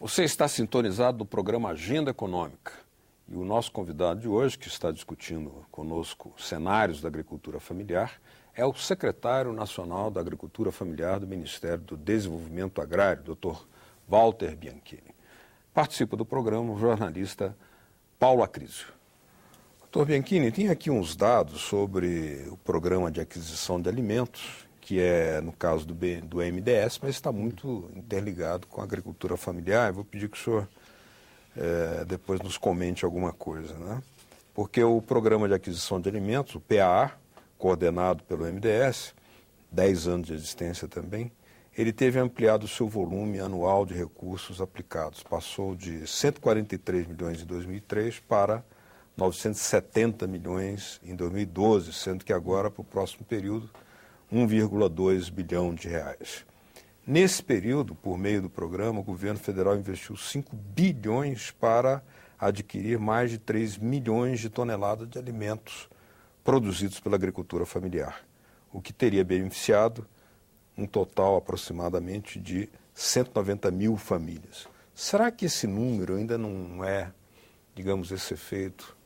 Você está sintonizado no programa Agenda Econômica e o nosso convidado de hoje, que está discutindo conosco cenários da agricultura familiar, é o secretário nacional da Agricultura Familiar do Ministério do Desenvolvimento Agrário, Dr. Walter Bianchini. Participa do programa o jornalista Paulo Acrísio. Dr. Bianchini, tem aqui uns dados sobre o programa de aquisição de alimentos, que é, no caso do BNDES, mas está muito interligado com a agricultura familiar. Eu vou pedir que o senhor depois nos comente alguma coisa, né? Porque o programa de aquisição de alimentos, o PAA, coordenado pelo BNDES, 10 anos de existência também, ele teve ampliado o seu volume anual de recursos aplicados. Passou de 143 milhões em 2003 para 970 milhões em 2012, sendo que agora, para o próximo período, 1,2 bilhão de reais. Nesse período, por meio do programa, o governo federal investiu 5 bilhões para adquirir mais de 3 milhões de toneladas de alimentos produzidos pela agricultura familiar, o que teria beneficiado um total aproximadamente de 190 mil famílias. Será que esse número ainda não é, digamos, esse efeito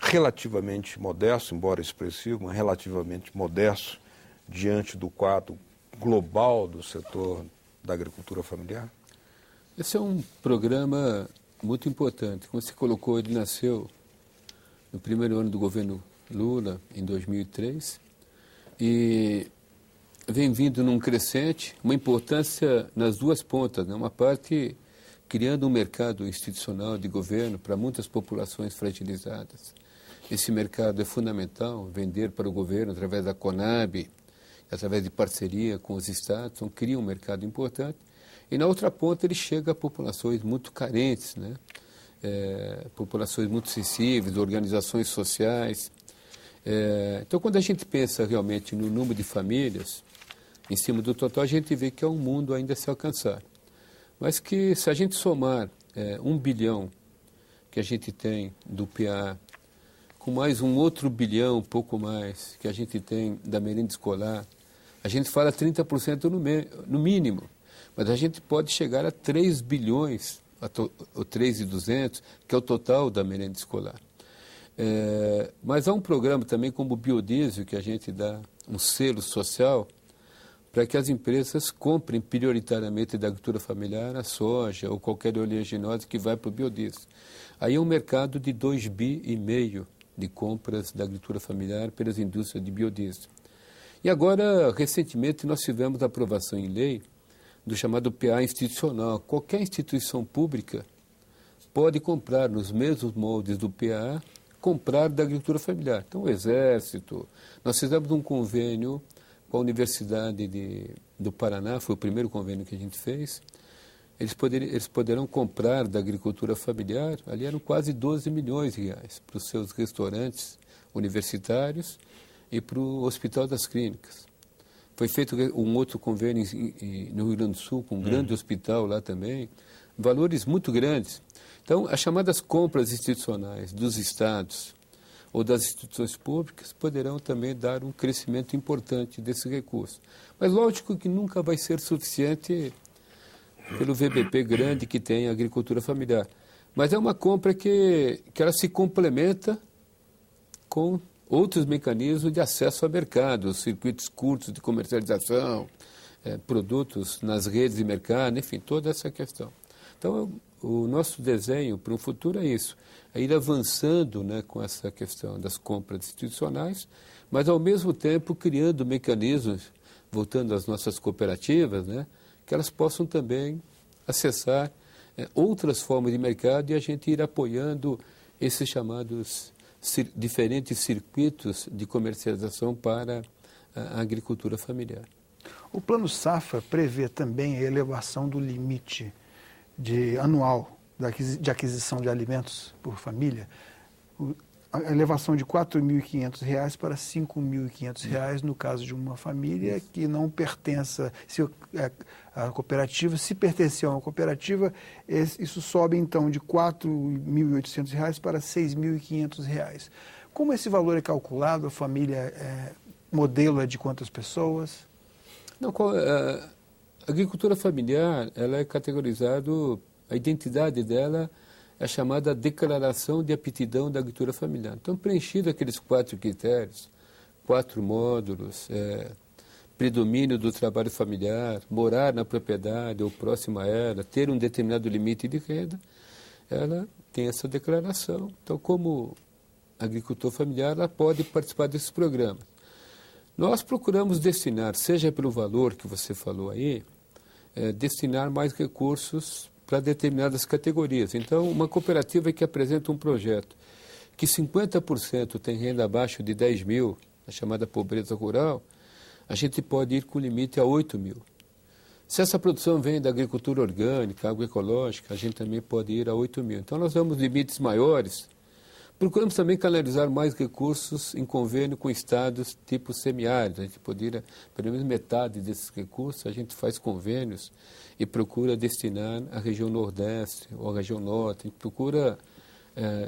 relativamente modesto, embora expressivo, mas relativamente modesto, diante do quadro global do setor da agricultura familiar? Esse é um programa muito importante. Como você colocou, ele nasceu no primeiro ano do governo Lula, em 2003, e vem vindo num crescente, uma importância nas duas pontas, né? Uma parte criando um mercado institucional de governo para muitas populações fragilizadas. Esse mercado é fundamental, vender para o governo através da Conab, através de parceria com os estados, então cria um mercado importante. E na outra ponta ele chega a populações muito carentes, né? Populações muito sensíveis, organizações sociais. Então, quando a gente pensa realmente no número de famílias, em cima do total, a gente vê que é um mundo ainda a se alcançar. Mas que se a gente somar 1 bilhão que a gente tem do PA, com mais um outro bilhão, pouco mais, que a gente tem da merenda escolar, a gente fala 30% no mínimo, mas a gente pode chegar a 3 bilhões, ou 3.200, que é o total da merenda escolar. Mas há um programa também como o biodiesel, que a gente dá um selo social para que as empresas comprem prioritariamente da agricultura familiar a soja ou qualquer oleaginosa que vai para o biodiesel. Aí é um mercado de 2,5 bi de compras da agricultura familiar pelas indústrias de biodiesel. E agora, recentemente, nós tivemos a aprovação em lei do chamado PA institucional. Qualquer instituição pública pode comprar, nos mesmos moldes do PA, comprar da agricultura familiar. Então, o Exército, nós fizemos um convênio com a Universidade do Paraná, foi o primeiro convênio que a gente fez. Eles poderão comprar da agricultura familiar, ali eram quase 12 milhões de reais para os seus restaurantes universitários e para o Hospital das Clínicas. Foi feito um outro convênio no Rio Grande do Sul, com um grande hospital lá também, valores muito grandes. Então, as chamadas compras institucionais dos estados ou das instituições públicas poderão também dar um crescimento importante desse recurso. Mas lógico que nunca vai ser suficiente pelo VBP grande que tem a agricultura familiar. Mas é uma compra que ela se complementa com outros mecanismos de acesso ao mercado, circuitos curtos de comercialização, produtos nas redes de mercado, enfim, toda essa questão. Então, o nosso desenho para o futuro é isso, é ir avançando, né, com essa questão das compras institucionais, mas ao mesmo tempo criando mecanismos, voltando às nossas cooperativas, né, que elas possam também acessar outras formas de mercado e a gente ir apoiando esses chamados diferentes circuitos de comercialização para a agricultura familiar. O Plano Safra prevê também a elevação do limite anual de aquisição de alimentos por família, a elevação de R$ 4.500 para R$ 5.500 no caso de uma família que não pertença à cooperativa. Se pertencer a uma cooperativa, isso sobe então de R$ 4.800 para R$ 6.500. Como esse valor é calculado? A família, modelo é de quantas pessoas? Não, a agricultura familiar ela é categorizada a identidade dela é a chamada Declaração de Aptidão da Agricultura Familiar. Então, preenchido aqueles 4 critérios, 4 módulos, predomínio do trabalho familiar, morar na propriedade ou próxima a ela, ter um determinado limite de renda, ela tem essa declaração. Então, como agricultor familiar, ela pode participar desses programas. Nós procuramos destinar, seja pelo valor que você falou aí, destinar mais recursos para determinadas categorias. Então, uma cooperativa que apresenta um projeto que 50% tem renda abaixo de 10 mil, a chamada pobreza rural, a gente pode ir com limite a 8 mil. Se essa produção vem da agricultura orgânica, agroecológica, a gente também pode ir a 8 mil. Então, nós damos limites maiores. Procuramos também canalizar mais recursos em convênio com estados tipo semiáridos. A gente pode ir, pelo menos metade desses recursos, a gente faz convênios e procura destinar à região Nordeste ou à região Norte. A gente procura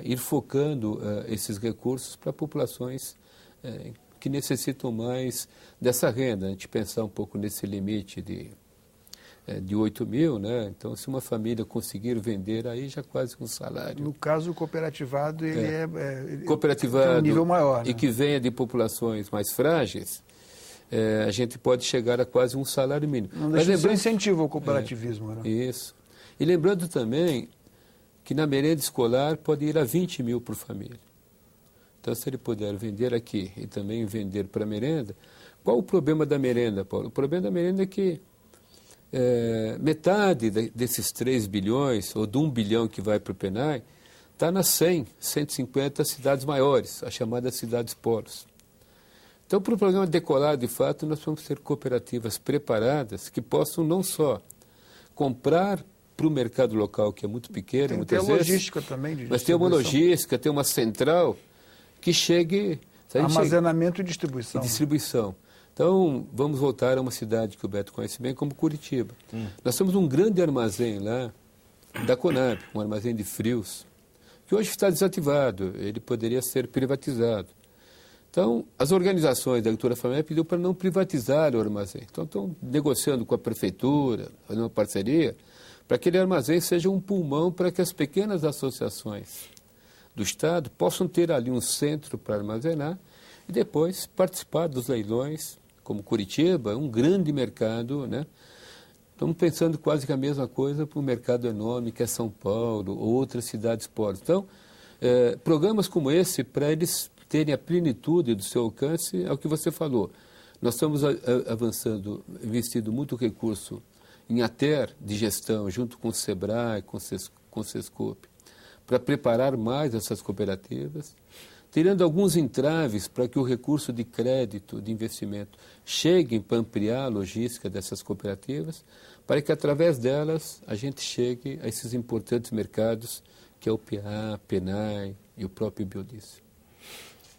ir focando esses recursos para populações que necessitam mais dessa renda. A gente pensar um pouco nesse limite de 8 mil, né? Então, se uma família conseguir vender, aí já quase um salário. No caso, o cooperativado, ele cooperativado tem um nível maior, né? E que venha de populações mais frágeis, a gente pode chegar a quase um salário mínimo. Não deixa de ser incentivo ao cooperativismo, né? Isso. E lembrando também que na merenda escolar pode ir a 20 mil por família. Então, se ele puder vender aqui e também vender para a merenda, qual o problema da merenda, Paulo? O problema da merenda é que metade desses 3 bilhões, ou de 1 bilhão que vai para o PENAI, está nas 150 cidades maiores, as chamadas cidades polos. Então, para o programa decolar, de fato, nós vamos ter cooperativas preparadas que possam não só comprar para o mercado local, que é muito pequeno, tem muitas a vezes, logística também de mas ter uma logística, ter uma central que chegue... Armazenamento e distribuição. Então, vamos voltar a uma cidade que o Beto conhece bem, como Curitiba. Nós temos um grande armazém lá, da Conab, um armazém de frios, que hoje está desativado, ele poderia ser privatizado. Então, as organizações da agricultura familiar pediram para não privatizar o armazém. Então, estão negociando com a prefeitura, fazendo uma parceria, para que aquele armazém seja um pulmão para que as pequenas associações do Estado possam ter ali um centro para armazenar e depois participar dos leilões, como Curitiba, um grande mercado, né? Estamos pensando quase que a mesma coisa para o mercado enorme que é São Paulo ou outras cidades pobres. Então, programas como esse, para eles terem a plenitude do seu alcance, é o que você falou. Nós estamos avançando, investindo muito recurso em ATER de gestão, junto com o SEBRAE, com o SESCOP, para preparar mais essas cooperativas, tirando alguns entraves para que o recurso de crédito, de investimento, chegue para ampliar a logística dessas cooperativas, para que através delas a gente chegue a esses importantes mercados, que é o PA, PENAI e o próprio Biodiesel.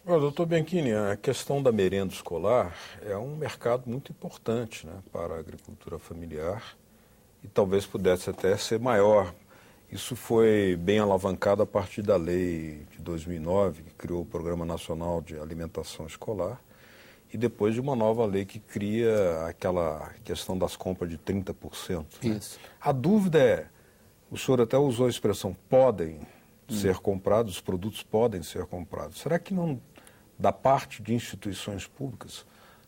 Doutor Bianchini, a questão da merenda escolar é um mercado muito importante, né, para a agricultura familiar e talvez pudesse até ser maior. Isso foi bem alavancado a partir da lei de 2009, que criou o Programa Nacional de Alimentação Escolar, e depois de uma nova lei que cria aquela questão das compras de 30%. Né? Isso. A dúvida é, o senhor até usou a expressão podem ser comprados, os produtos podem ser comprados. Será que não, da parte de instituições públicas,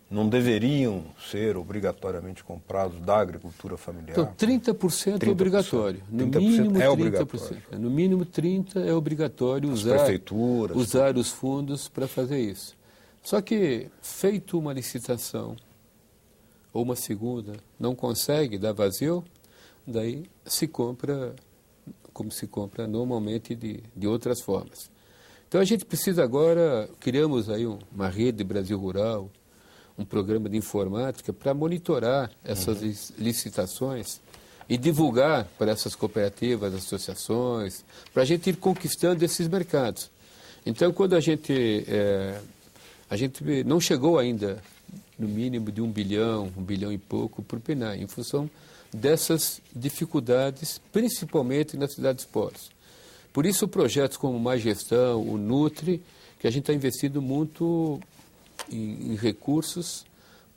não deveriam ser obrigatoriamente comprados da agricultura familiar? Então, 30% é obrigatório. No mínimo 30%. Obrigatório. No mínimo 30% é obrigatório usar os fundos para fazer isso. Só que, feito uma licitação, ou uma segunda, não consegue, dá vazio, daí se compra como se compra normalmente de outras formas. Então, a gente precisa agora, criamos aí uma rede Brasil Rural, um programa de informática para monitorar essas licitações e divulgar para essas cooperativas, associações, para a gente ir conquistando esses mercados. Então, quando a gente não chegou ainda no mínimo de 1 bilhão e pouco por PENAI, em função dessas dificuldades, principalmente nas cidades pobres. Por isso, projetos como Mais Gestão, o Nutri, que a gente está investindo muito em recursos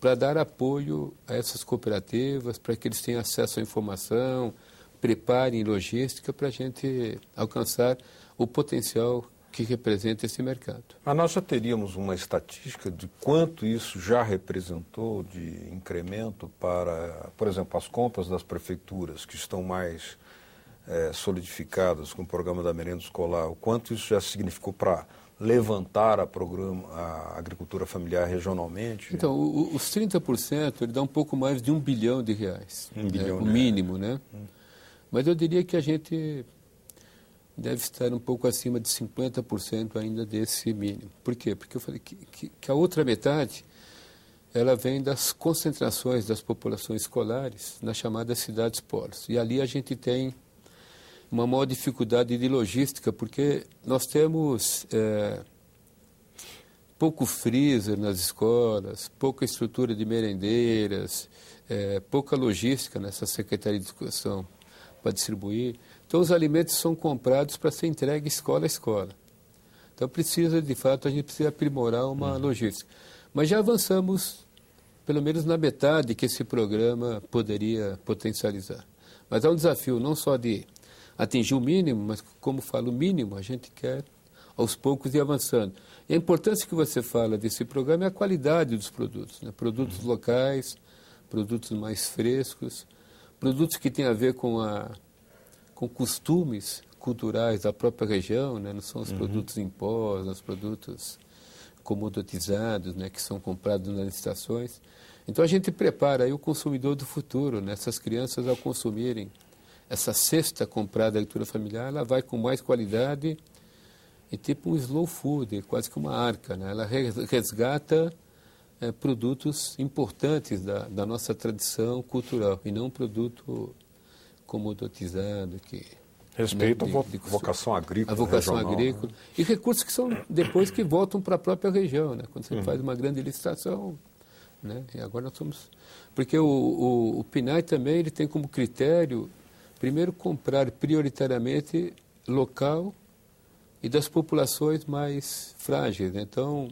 para dar apoio a essas cooperativas, para que eles tenham acesso à informação, preparem logística para a gente alcançar o potencial que representa esse mercado. Mas nós já teríamos uma estatística de quanto isso já representou de incremento para, por exemplo, as compras das prefeituras que estão mais solidificadas com o programa da merenda escolar, o quanto isso já significou para levantar a agricultura familiar regionalmente? Então, os 30% ele dá um pouco mais de R$1 bilhão. O mínimo, né? Mas eu diria que a gente deve estar um pouco acima de 50% ainda desse mínimo. Por quê? Porque eu falei que a outra metade ela vem das concentrações das populações escolares nas chamadas cidades-polos. E ali a gente tem uma maior dificuldade de logística, porque nós temos pouco freezer nas escolas, pouca estrutura de merendeiras, pouca logística nessa Secretaria de Educação para distribuir. Então, os alimentos são comprados para ser entregue escola a escola. Então, de fato, a gente precisa aprimorar uma logística. Mas já avançamos, pelo menos na metade que esse programa poderia potencializar. Mas há um desafio não só de atingir o mínimo, mas, como falo, o mínimo, a gente quer, aos poucos, ir avançando. E a importância que você fala desse programa é a qualidade dos produtos, né? Produtos locais, produtos mais frescos, produtos que têm a ver com costumes culturais da própria região, né? Não são os produtos em pó, os produtos comoditizados, né? Que são comprados nas licitações. Então a gente prepara aí o consumidor do futuro, né? Essas crianças, ao consumirem essa cesta comprada da agricultura familiar, ela vai com mais qualidade e tipo um slow food, quase que uma arca, né? Ela resgata produtos importantes da nossa tradição cultural e não um produto comoditizado que respeita a vocação agrícola. A vocação regional, agrícola. Né? E recursos que são depois que voltam para a própria região, né? Quando você faz uma grande licitação, né? E agora nós somos... Porque o PNAE também ele tem como critério, primeiro, comprar prioritariamente local e das populações mais frágeis, né? Então,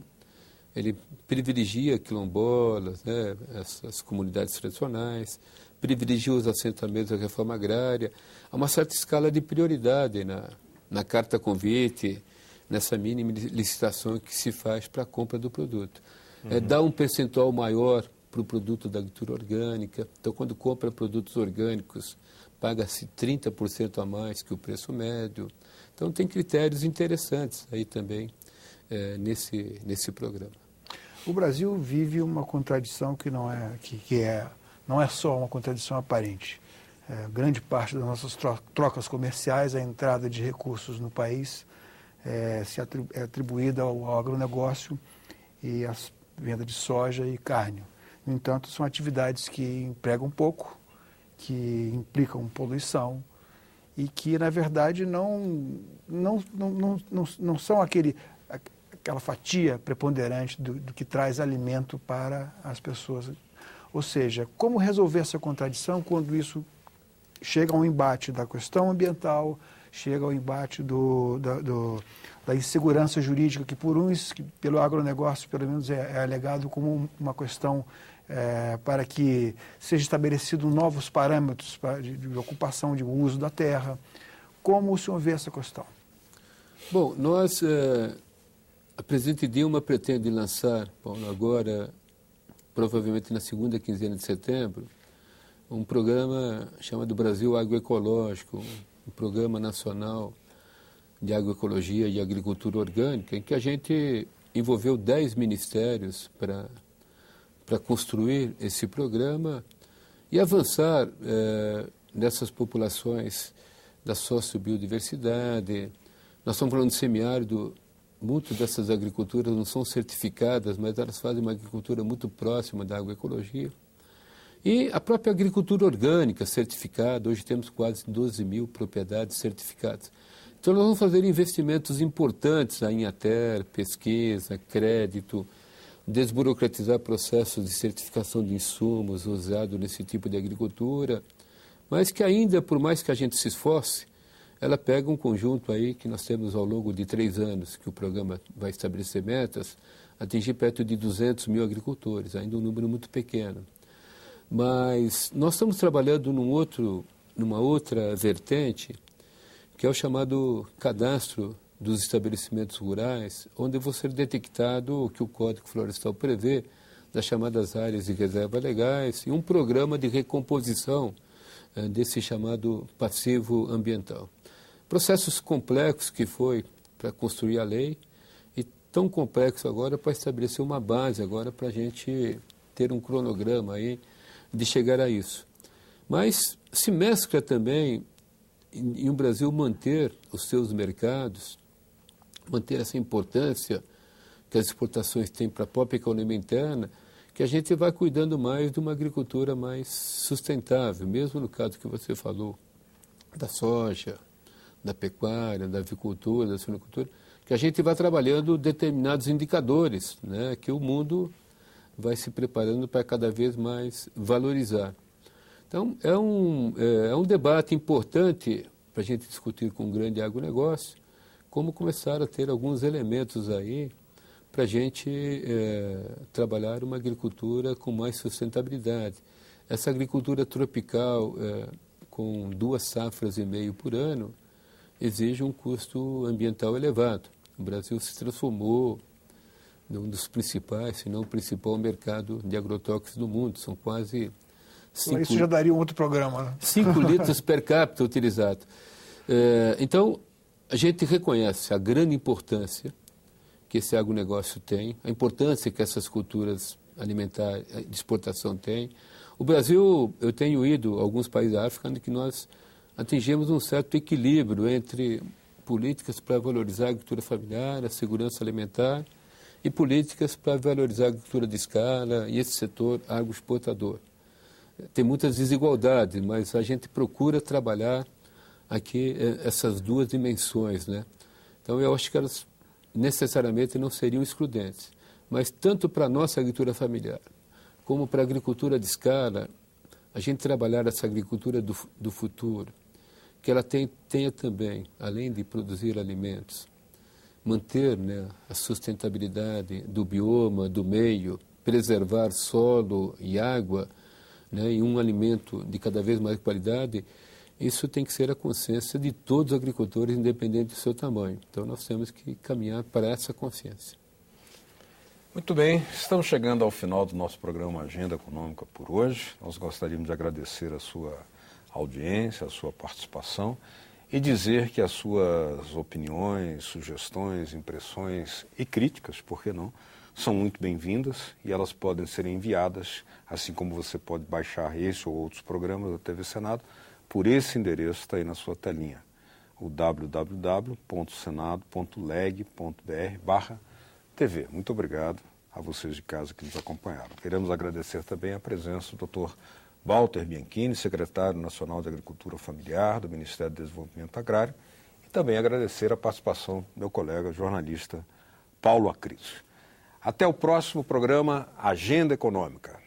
ele privilegia quilombolas, né? Essas comunidades tradicionais, privilegia os assentamentos da reforma agrária. Há uma certa escala de prioridade na carta convite, nessa mínima licitação que se faz para a compra do produto. Dá um percentual maior para o produto da agricultura orgânica. Então, quando compra produtos orgânicos, paga-se 30% a mais que o preço médio. Então, tem critérios interessantes aí também nesse programa. O Brasil vive uma contradição que não é só uma contradição aparente. Grande parte das nossas trocas comerciais, a entrada de recursos no país é atribuída ao agronegócio e à venda de soja e carne. No entanto, são atividades que empregam pouco, que implicam poluição e que, na verdade, não são aquela fatia preponderante do que traz alimento para as pessoas. Ou seja, como resolver essa contradição quando isso chega ao embate da questão ambiental, chega ao embate da insegurança jurídica, que por uns, que pelo agronegócio, pelo menos, é alegado como uma questão para que sejam estabelecidos novos parâmetros de ocupação, de uso da terra. Como o senhor vê essa questão? Bom, a presidente Dilma pretende lançar, Paulo, agora, provavelmente na segunda quinzena de setembro, um programa chamado Brasil Agroecológico, um programa nacional de agroecologia e agricultura orgânica, em que a gente envolveu 10 ministérios para construir esse programa e avançar nessas populações da sociobiodiversidade. Nós estamos falando de semiárido. Muitas dessas agriculturas não são certificadas, mas elas fazem uma agricultura muito próxima da agroecologia. E a própria agricultura orgânica certificada, hoje temos quase 12 mil propriedades certificadas. Então nós vamos fazer investimentos importantes em ATER, pesquisa, crédito, desburocratizar processos de certificação de insumos usados nesse tipo de agricultura, mas que ainda, por mais que a gente se esforce, ela pega um conjunto aí que nós temos ao longo de 3 anos, que o programa vai estabelecer metas, atingir perto de 200 mil agricultores, ainda um número muito pequeno. Mas nós estamos trabalhando num outro numa outra vertente, que é o chamado cadastro dos estabelecimentos rurais, onde vai ser detectado o que o Código Florestal prevê, das chamadas áreas de reserva legais, e um programa de recomposição desse chamado passivo ambiental. Processos complexos que foi para construir a lei, e tão complexo agora para estabelecer uma base agora para a gente ter um cronograma aí de chegar a isso. Mas se mescla também em o Brasil manter os seus mercados, manter essa importância que as exportações têm para a própria economia interna, que a gente vai cuidando mais de uma agricultura mais sustentável, mesmo no caso que você falou da soja, da pecuária, da avicultura, da suinocultura, que a gente vai trabalhando determinados indicadores, né, que o mundo vai se preparando para cada vez mais valorizar. Então, é um debate importante para a gente discutir com o grande agronegócio, como começar a ter alguns elementos aí para a gente trabalhar uma agricultura com mais sustentabilidade. Essa agricultura tropical, com 2 safras e meio por ano, exige um custo ambiental elevado. O Brasil se transformou num dos principais, se não o principal mercado de agrotóxicos do mundo. São quase... Isso já daria um outro programa, né? 5 litros per capita utilizado. Então, a gente reconhece a grande importância que esse agronegócio tem, a importância que essas culturas alimentares de exportação têm. O Brasil, eu tenho ido a alguns países da África, onde que nós atingimos um certo equilíbrio entre políticas para valorizar a agricultura familiar, a segurança alimentar, e políticas para valorizar a agricultura de escala e esse setor agroexportador. Tem muitas desigualdades, mas a gente procura trabalhar aqui essas 2 dimensões, né? Então, eu acho que elas necessariamente não seriam excludentes. Mas tanto para a nossa agricultura familiar, como para a agricultura de escala, a gente trabalhar essa agricultura do futuro, que ela tenha também, além de produzir alimentos, manter, né, a sustentabilidade do bioma, do meio, preservar solo e água, né, e um alimento de cada vez mais qualidade, isso tem que ser a consciência de todos os agricultores, independente do seu tamanho. Então, nós temos que caminhar para essa consciência. Muito bem, estamos chegando ao final do nosso programa Agenda Econômica por hoje. Nós gostaríamos de agradecer a sua audiência, a sua participação e dizer que as suas opiniões, sugestões, impressões e críticas, por que não, são muito bem-vindas e elas podem ser enviadas, assim como você pode baixar esse ou outros programas da TV Senado, por esse endereço que está aí na sua telinha, o www.senado.leg.br/TV. Muito obrigado a vocês de casa que nos acompanharam. Queremos agradecer também a presença do Dr. Walter Bianchini, secretário nacional de Agricultura Familiar do Ministério do Desenvolvimento Agrário, e também agradecer a participação do meu colega jornalista Paulo Acris. Até o próximo programa Agenda Econômica.